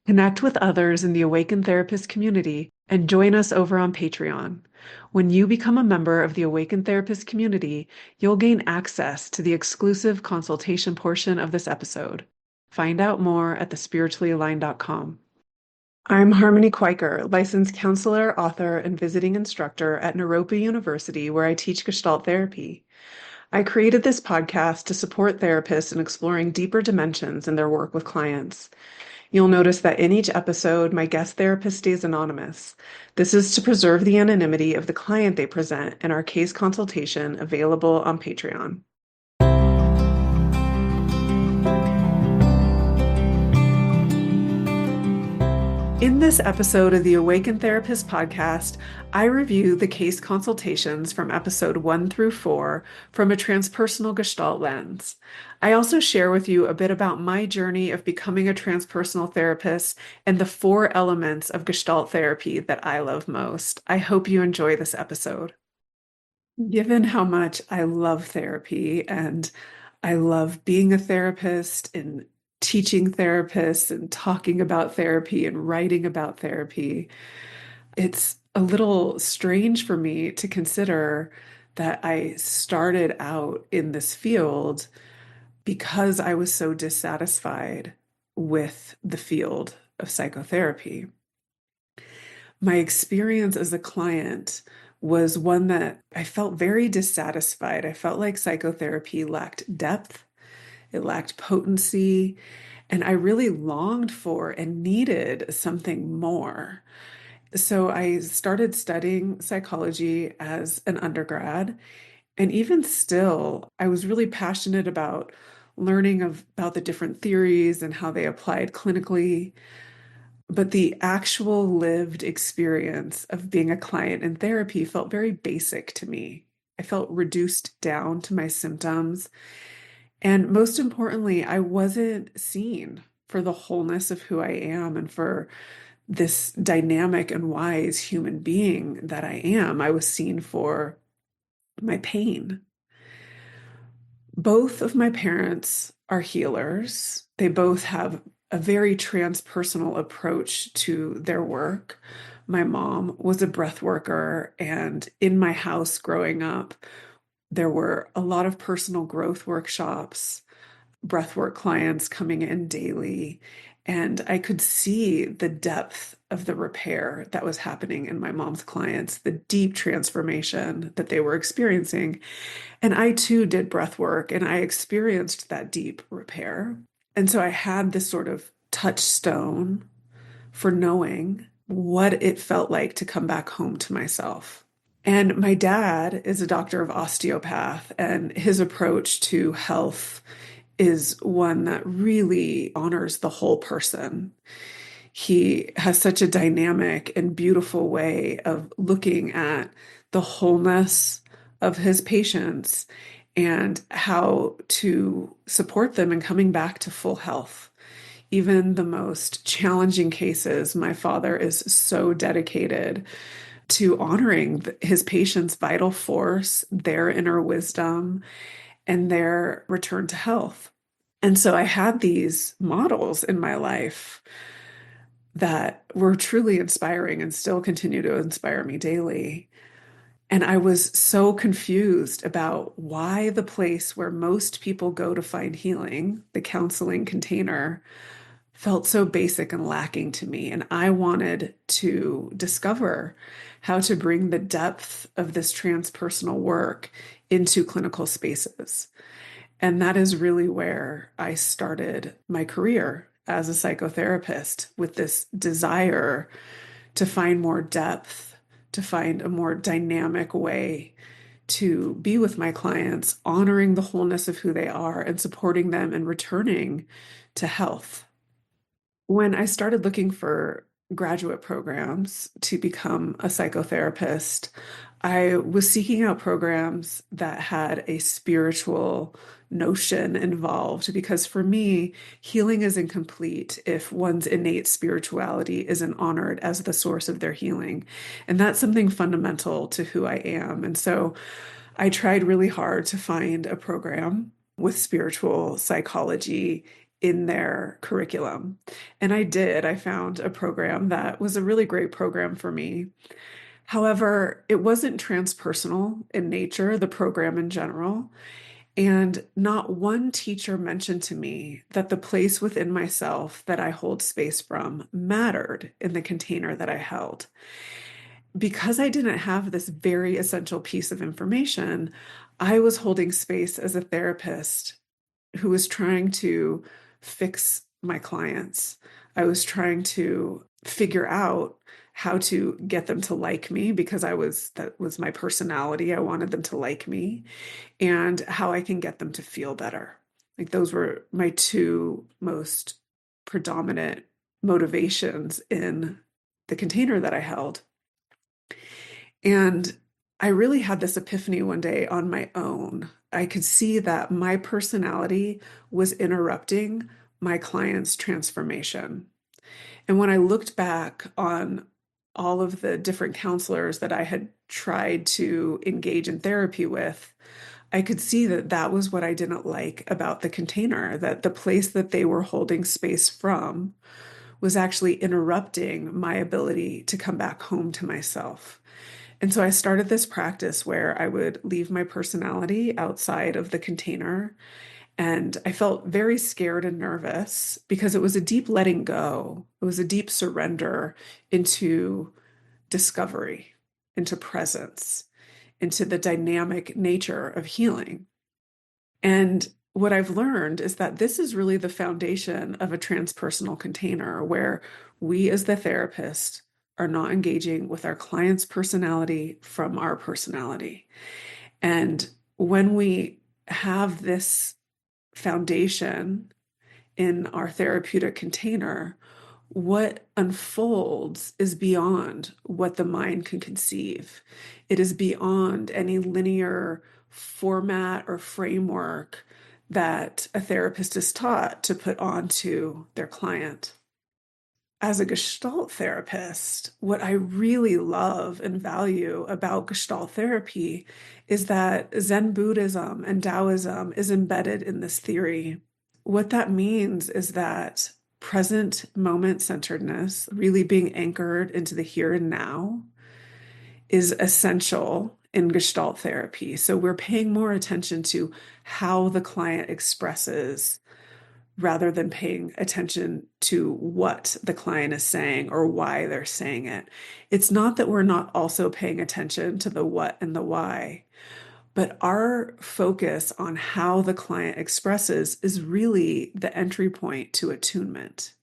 Connect with others in the Awakened Therapist community and join us over on Patreon. When you become a member of the Awakened Therapist community, you'll gain access to the exclusive consultation portion of this episode. Find out more at thespirituallyaligned.com. I'm Harmony Kwiker, licensed counselor, author, and visiting instructor at Naropa University, where I teach Gestalt therapy. I created this podcast to support therapists in exploring deeper dimensions in their work with clients. You'll notice that in each episode, my guest therapist stays anonymous. This is to preserve the anonymity of the client they present in our case consultation available on Patreon. In this episode of the Awakened Therapist podcast, I review the case consultations from episode 1 through 4 from a transpersonal Gestalt lens. I also share with you a bit about my journey of becoming a transpersonal therapist and the 4 elements of Gestalt therapy that I love most. I hope you enjoy this episode. Given how much I love therapy and I love being a therapist and teaching therapists and talking about therapy and writing about therapy, it's a little strange for me to consider that I started out in this field because I was so dissatisfied with the field of psychotherapy. My experience as a client was one that I felt very dissatisfied. I felt like psychotherapy lacked depth, it lacked potency, and I really longed for and needed something more. So I started studying psychology as an undergrad. And even still, I was really passionate about learning about the different theories and how they applied clinically. But the actual lived experience of being a client in therapy felt very basic to me. I felt reduced down to my symptoms. And most importantly, I wasn't seen for the wholeness of who I am and for this dynamic and wise human being that I am. I was seen for my pain. Both of my parents are healers. They both have a very transpersonal approach to their work. My mom was a breath worker, and in my house growing up, there were a lot of personal growth workshops, breathwork clients coming in daily, and I could see the depth of the repair that was happening in my mom's clients, the deep transformation that they were experiencing. And I too did breath work and I experienced that deep repair. And so I had this sort of touchstone for knowing what it felt like to come back home to myself. And my dad is a doctor of osteopath, and his approach to health is one that really honors the whole person. He has such a dynamic and beautiful way of looking at the wholeness of his patients and how to support them in coming back to full health. Even the most challenging cases, my father is so dedicated to honoring his patients' vital force, their inner wisdom, and their return to health. And so I had these models in my life that were truly inspiring and still continue to inspire me daily. And I was so confused about why the place where most people go to find healing, the counseling container, felt so basic and lacking to me. And I wanted to discover how to bring the depth of this transpersonal work into clinical spaces. And that is really where I started my career as a psychotherapist, with this desire to find more depth, to find a more dynamic way to be with my clients, honoring the wholeness of who they are and supporting them and returning to health. When I started looking for graduate programs to become a psychotherapist, I was seeking out programs that had a spiritual notion involved, because for me, healing is incomplete if one's innate spirituality isn't honored as the source of their healing. And that's something fundamental to who I am. And so I tried really hard to find a program with spiritual psychology in their curriculum. And I did. I found a program that was a really great program for me. However, it wasn't transpersonal in nature, the program in general. And not one teacher mentioned to me that the place within myself that I hold space from mattered in the container that I held. Because I didn't have this very essential piece of information, I was holding space as a therapist who was trying to fix my clients. I was trying to figure out how to get them to like me because that was my personality. I wanted them to like me, and how I can get them to feel better. Like those were my two most predominant motivations in the container that I held. And I really had this epiphany one day on my own. I could see that my personality was interrupting my client's transformation. And when I looked back on all of the different counselors that I had tried to engage in therapy with, I could see that that was what I didn't like about the container, that the place that they were holding space from was actually interrupting my ability to come back home to myself. And so I started this practice where I would leave my personality outside of the container. And I felt very scared and nervous because it was a deep letting go. It was a deep surrender into discovery, into presence, into the dynamic nature of healing. And what I've learned is that this is really the foundation of a transpersonal container where we, as the therapist, are not engaging with our client's personality from our personality. And when we have this foundation in our therapeutic container, what unfolds is beyond what the mind can conceive. It is beyond any linear format or framework that a therapist is taught to put onto their client. As a Gestalt therapist, what I really love and value about Gestalt therapy is that Zen Buddhism and Taoism is embedded in this theory. What that means is that present moment centeredness, really being anchored into the here and now, is essential in Gestalt therapy. So we're paying more attention to how the client expresses rather than paying attention to what the client is saying or why they're saying it. It's not that we're not also paying attention to the what and the why, but our focus on how the client expresses is really the entry point to attunement.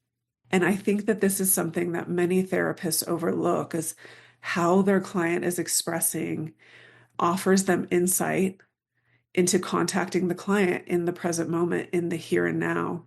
And I think that this is something that many therapists overlook, is how their client is expressing offers them insight into contacting the client in the present moment, in the here and now.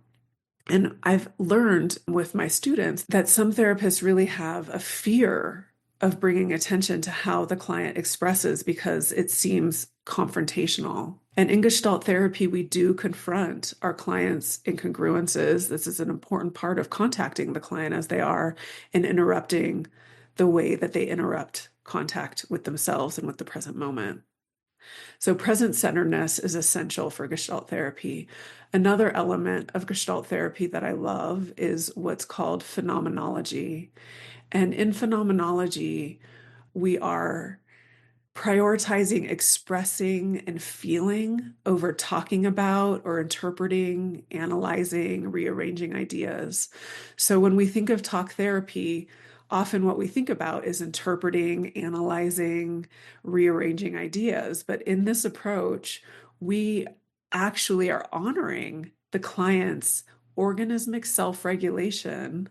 And I've learned with my students that some therapists really have a fear of bringing attention to how the client expresses because it seems confrontational. And in Gestalt therapy, we do confront our clients' incongruences. This is an important part of contacting the client as they are and interrupting the way that they interrupt contact with themselves and with the present moment. So present centeredness is essential for Gestalt therapy. Another element of Gestalt therapy that I love is what's called phenomenology. And in phenomenology, we are prioritizing expressing and feeling over talking about or interpreting, analyzing, rearranging ideas. So when we think of talk therapy, often what we think about is interpreting, analyzing, rearranging ideas. But in this approach, we actually are honoring the client's organismic self-regulation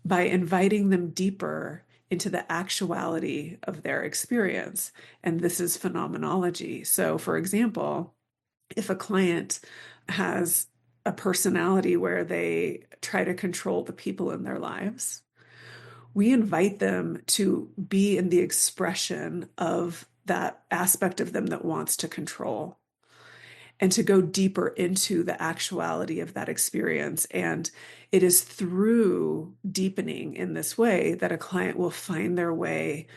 by inviting them deeper into the actuality of their experience. And this is phenomenology. So, for example, if a client has a personality where they try to control the people in their lives, we invite them to be in the expression of that aspect of them that wants to control and to go deeper into the actuality of that experience. And it is through deepening in this way that a client will find their way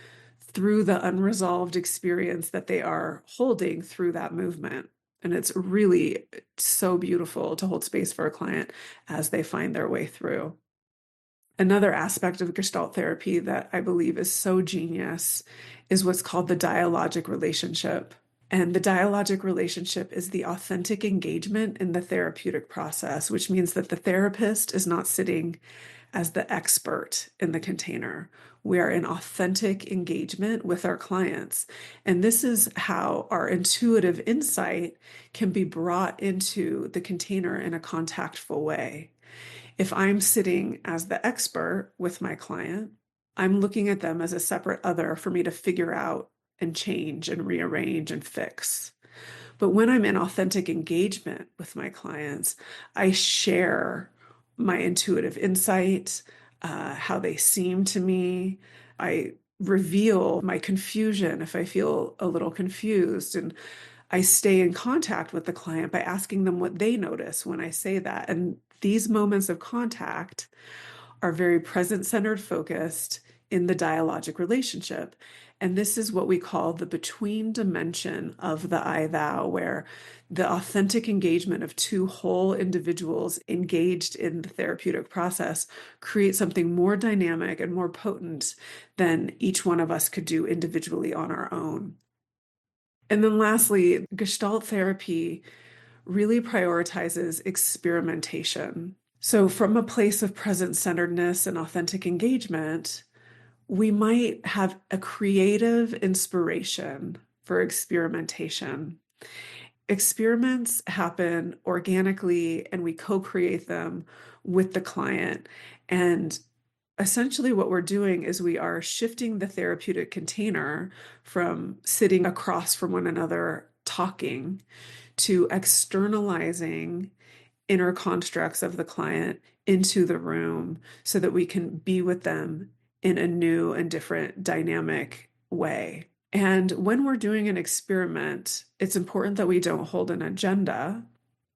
through the unresolved experience that they are holding through that movement. And it's really so beautiful to hold space for a client as they find their way through. Another aspect of Gestalt therapy that I believe is so genius is what's called the dialogic relationship. And the dialogic relationship is the authentic engagement in the therapeutic process, which means that the therapist is not sitting as the expert in the container. We are in authentic engagement with our clients. And this is how our intuitive insight can be brought into the container in a contactful way. If I'm sitting as the expert with my client, I'm looking at them as a separate other for me to figure out and change and rearrange and fix. But when I'm in authentic engagement with my clients, I share my intuitive insight, how they seem to me. I reveal my confusion if I feel a little confused. And I stay in contact with the client by asking them what they notice when I say that. And these moments of contact are very present-centered focused in the dialogic relationship. And this is what we call the between dimension of the I thou, where the authentic engagement of two whole individuals engaged in the therapeutic process creates something more dynamic and more potent than each one of us could do individually on our own. And then lastly, Gestalt therapy really prioritizes experimentation. So, from a place of present centeredness and authentic engagement, we might have a creative inspiration for experimentation. Experiments happen organically and we co create them with the client. And essentially, what we're doing is we are shifting the therapeutic container from sitting across from one another talking to externalizing inner constructs of the client into the room so that we can be with them in a new and different dynamic way. And when we're doing an experiment, it's important that we don't hold an agenda.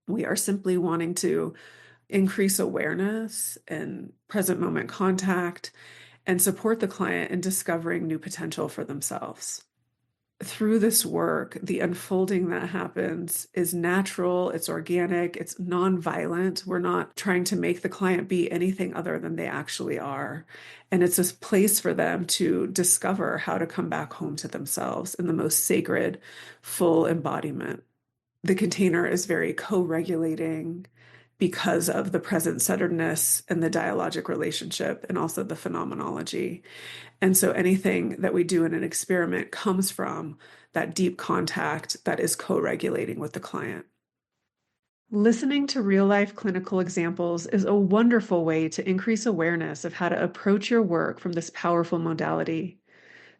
We are simply wanting to increase awareness and present moment contact and support the client in discovering new potential for themselves. Through this work, the unfolding that happens is natural, it's organic, it's nonviolent. We're not trying to make the client be anything other than they actually are. And it's a place for them to discover how to come back home to themselves in the most sacred, full embodiment. The container is very co-regulating because of the present centeredness and the dialogic relationship and also the phenomenology. And so anything that we do in an experiment comes from that deep contact that is co-regulating with the client. Listening to real-life clinical examples is a wonderful way to increase awareness of how to approach your work from this powerful modality.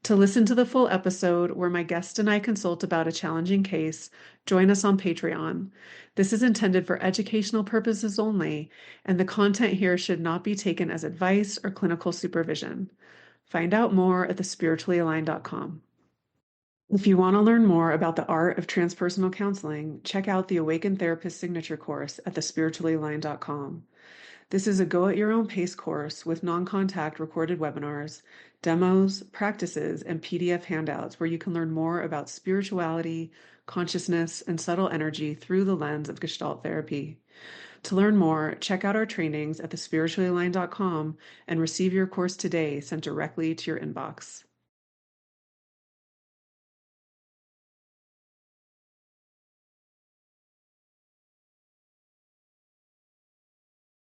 To listen to the full episode where my guest and I consult about a challenging case, join us on Patreon. This is intended for educational purposes only, and the content here should not be taken as advice or clinical supervision. Find out more at thespirituallyaligned.com. If you want to learn more about the art of transpersonal counseling, check out the Awakened Therapist Signature course at thespirituallyaligned.com. This is a go-at-your-own-pace course with non-contact recorded webinars, demos, practices, and PDF handouts where you can learn more about spirituality, consciousness, and subtle energy through the lens of Gestalt therapy. To learn more, check out our trainings at thespirituallyaligned.com and receive your course today sent directly to your inbox.